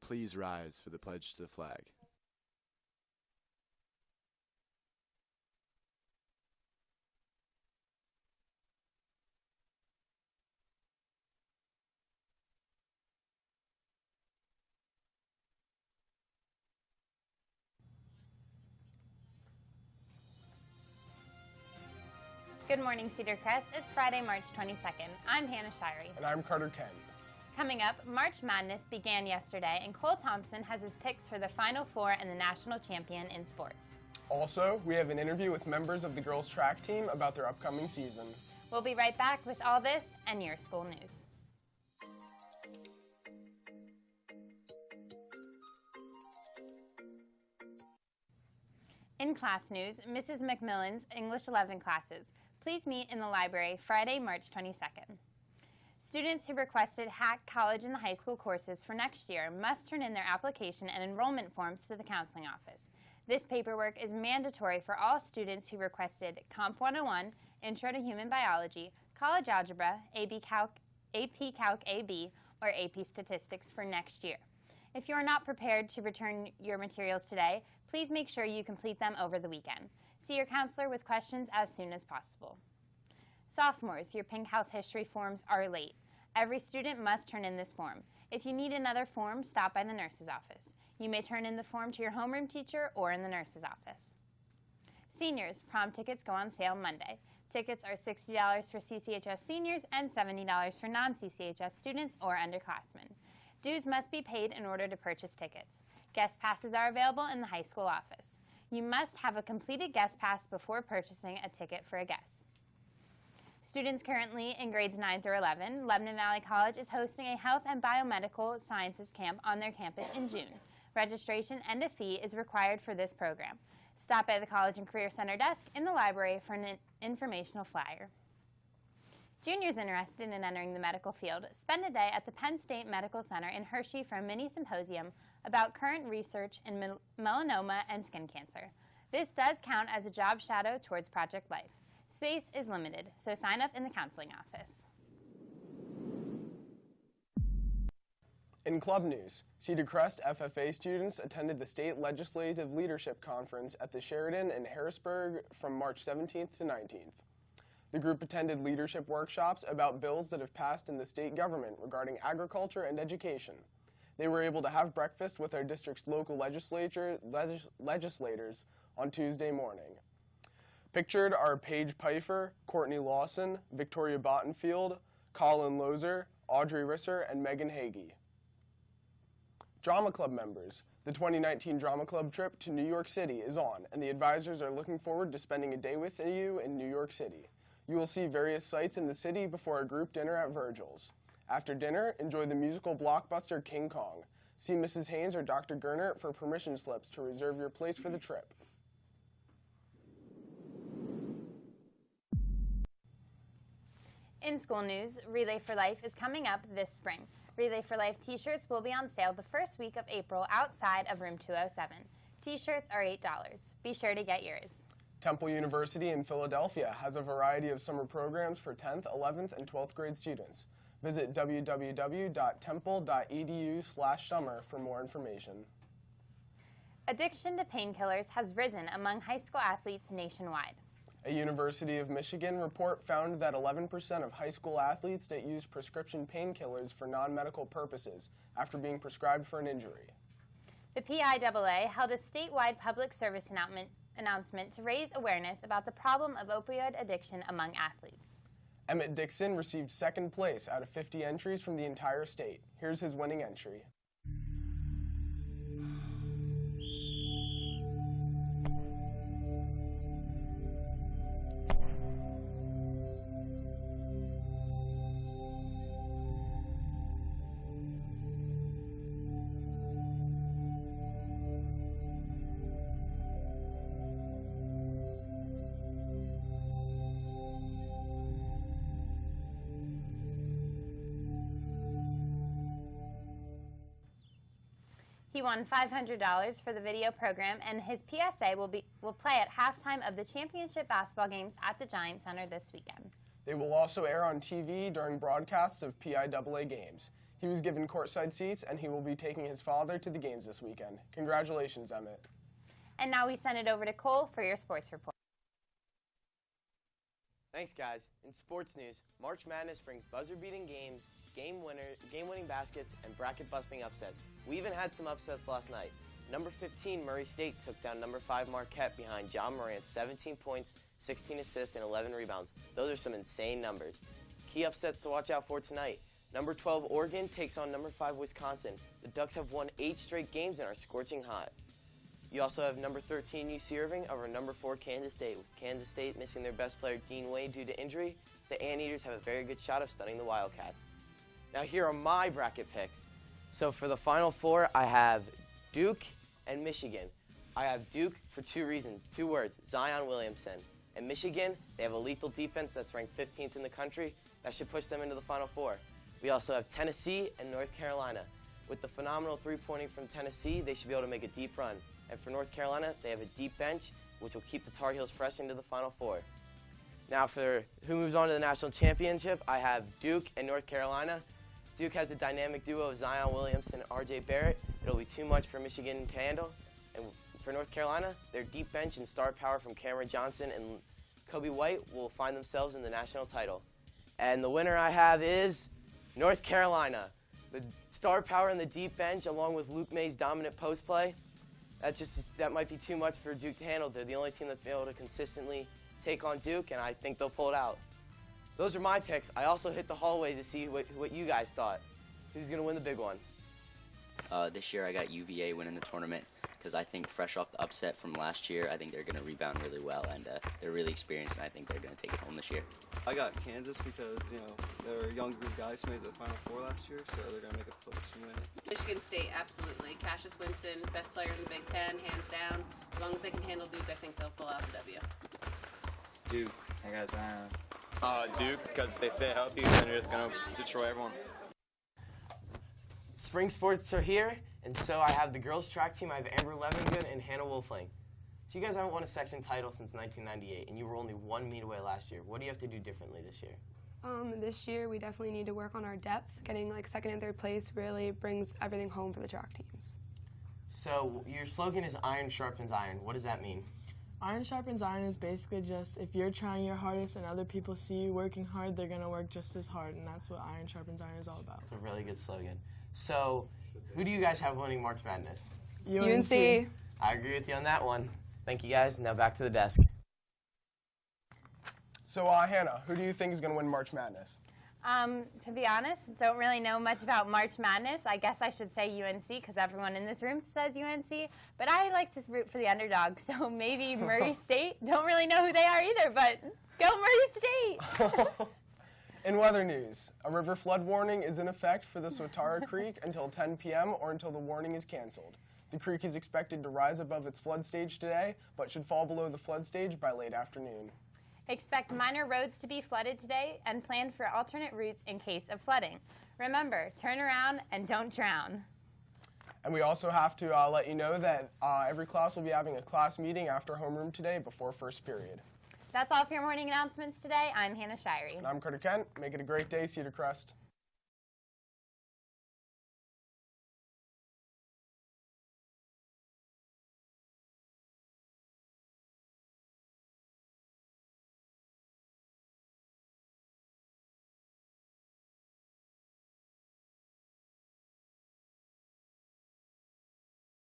please rise for the pledge to the flag. Good morning, Cedar Crest. It's Friday, March 22nd. I'm Hannah Shirey. And I'm Carter Kent. Coming up, March Madness began yesterday, and Cole Thompson has his picks for the Final Four and the national champion in sports. Also, we have an interview with members of the girls' track team about their upcoming season. We'll be right back with all this and your school news. In class news, Mrs. McMillan's English 11 classes. Please meet in the library Friday, March 22nd. Students who requested Hack college and high school courses for next year must turn in their application and enrollment forms to the counseling office. This paperwork is mandatory for all students who requested Comp 101, Intro to Human Biology, College Algebra, AP Calc AB, or AP Statistics for next year. If you are not prepared to return your materials today, please make sure you complete them over the weekend. See your counselor with questions as soon as possible. Sophomores, your Pink Health History forms are late. Every student must turn in this form. If you need another form, stop by the nurse's office. You may turn in the form to your homeroom teacher or in the nurse's office. Seniors, prom tickets go on sale Monday. Tickets are $60 for CCHS seniors and $70 for non-CCHS students or underclassmen. Dues must be paid in order to purchase tickets. Guest passes are available in the high school office. You must have a completed guest pass before purchasing a ticket for a guest. Students currently in grades 9 through 11, Lebanon Valley College is hosting a health and biomedical sciences camp on their campus in June. Registration and a fee is required for this program. Stop by the College and Career Center desk in the library for an informational flyer. Juniors interested in entering the medical field spend a day at the Penn State Medical Center in Hershey for a mini symposium about current research in melanoma and skin cancer. This does count as a job shadow towards Project Life. Space is limited, so sign up in the counseling office. In club news, Cedar Crest FFA students attended the State Legislative Leadership Conference at the Sheridan in Harrisburg from March 17th to 19th. The group attended leadership workshops about bills that have passed in the state government regarding agriculture and education. They were able to have breakfast with our district's local legislators on Tuesday morning. Pictured are Paige Pfeiffer, Courtney Lawson, Victoria Bottenfield, Colin Lozer, Audrey Risser, and Megan Hagee. Drama Club members. The 2019 Drama Club trip to New York City is on, and the advisors are looking forward to spending a day with you in New York City. You will see various sights in the city before a group dinner at Virgil's. After dinner, enjoy the musical blockbuster King Kong. See Mrs. Haynes or Dr. Gernert for permission slips to reserve your place for the trip. In school news, Relay for Life is coming up this spring. Relay for Life t-shirts will be on sale the first week of April outside of room 207. T-shirts are $8. Be sure to get yours. Temple University in Philadelphia has a variety of summer programs for 10th, 11th, and 12th grade students. Visit www.temple.edu/summer for more information. Addiction to painkillers has risen among high school athletes nationwide. A University of Michigan report found that 11% of high school athletes that use prescription painkillers for non-medical purposes after being prescribed for an injury. The PIAA held a statewide public service announcement to raise awareness about the problem of opioid addiction among athletes. Emmett Dixon received second place out of 50 entries from the entire state. Here's his winning entry. He won $500 for the video program, and his PSA will play at halftime of the championship basketball games at the Giant Center this weekend. They will also air on TV during broadcasts of PIAA games. He was given courtside seats, and he will be taking his father to the games this weekend. Congratulations, Emmett. And now we send it over to Cole for your sports report. Thanks, guys. In sports news, March Madness brings buzzer-beating games, game-winning baskets, and bracket-busting upsets. We even had some upsets last night. Number 15, Murray State, took down number 5, Marquette, behind John Morant's 17 points, 16 assists, and 11 rebounds. Those are some insane numbers. Key upsets to watch out for tonight. Number 12, Oregon, takes on number 5, Wisconsin. The Ducks have won 8 straight games and are scorching hot. You also have number 13, UC Irving, over number 4, Kansas State. With Kansas State missing their best player, Dean Wade, due to injury, the Anteaters have a very good shot of stunning the Wildcats. Now here are my bracket picks. So for the Final Four, I have Duke and Michigan. I have Duke for 2 reasons, 2 words, Zion Williamson. And Michigan, they have a lethal defense that's ranked 15th in the country. That should push them into the Final Four. We also have Tennessee and North Carolina. With the phenomenal three-pointing from Tennessee, they should be able to make a deep run. And for North Carolina, they have a deep bench, which will keep the Tar Heels fresh into the Final Four. Now for who moves on to the national championship, I have Duke and North Carolina. Duke has the dynamic duo of Zion Williamson and R.J. Barrett. It'll be too much for Michigan to handle. And for North Carolina, their deep bench and star power from Cameron Johnson and Kobe White will find themselves in the national title. And the winner I have is North Carolina. The star power and the deep bench, along with Luke May's dominant post play, that might be too much for Duke to handle. They're the only team that's been able to consistently take on Duke, and I think they'll pull it out. Those are my picks. I also hit the hallways to see what you guys thought. Who's going to win the big one? This year I got UVA winning the tournament because I think fresh off the upset from last year, I think they're going to rebound really well, and they're really experienced, and I think they're going to take it home this year. I got Kansas because, they're a young group of guys who made it to the Final Four last year, so they're going to make a push and win it. Michigan State, absolutely. Cassius Winston, best player in the Big Ten, hands down. As long as they can handle Duke, I think they'll pull out the W. Duke. I got Zion. Duke, because they stay healthy and they're just going to destroy everyone. Spring sports are here, and so I have the girls' track team. I have Amber Levingood and Hannah Wolfling. So you guys haven't won a section title since 1998, and you were only 1 meet away last year. What do you have to do differently this year? This year we definitely need to work on our depth. Getting like 2nd and 3rd place really brings everything home for the track teams. So your slogan is iron sharpens iron. What does that mean? Iron sharpens iron is basically just if you're trying your hardest and other people see you working hard, they're going to work just as hard, and that's what iron sharpens iron is all about. It's a really good slogan. So who do you guys have winning March Madness? UNC. I agree with you on that one. Thank you, guys. Now back to the desk. So, Hannah, who do you think is going to win March Madness? To be honest, don't really know much about March Madness. I guess I should say UNC because everyone in this room says UNC. But I like to root for the underdog, so maybe Murray State. Don't really know who they are either, but go Murray State! In weather news, a river flood warning is in effect for the Swatara Creek until 10 p.m. or until the warning is canceled. The creek is expected to rise above its flood stage today, but should fall below the flood stage by late afternoon. Expect minor roads to be flooded today and plan for alternate routes in case of flooding. Remember, turn around and don't drown. And we also have to let you know that every class will be having a class meeting after homeroom today before first period. That's all for your morning announcements today. I'm Hannah Shirey. And I'm Carter Kent. Make it a great day, Cedar Crest.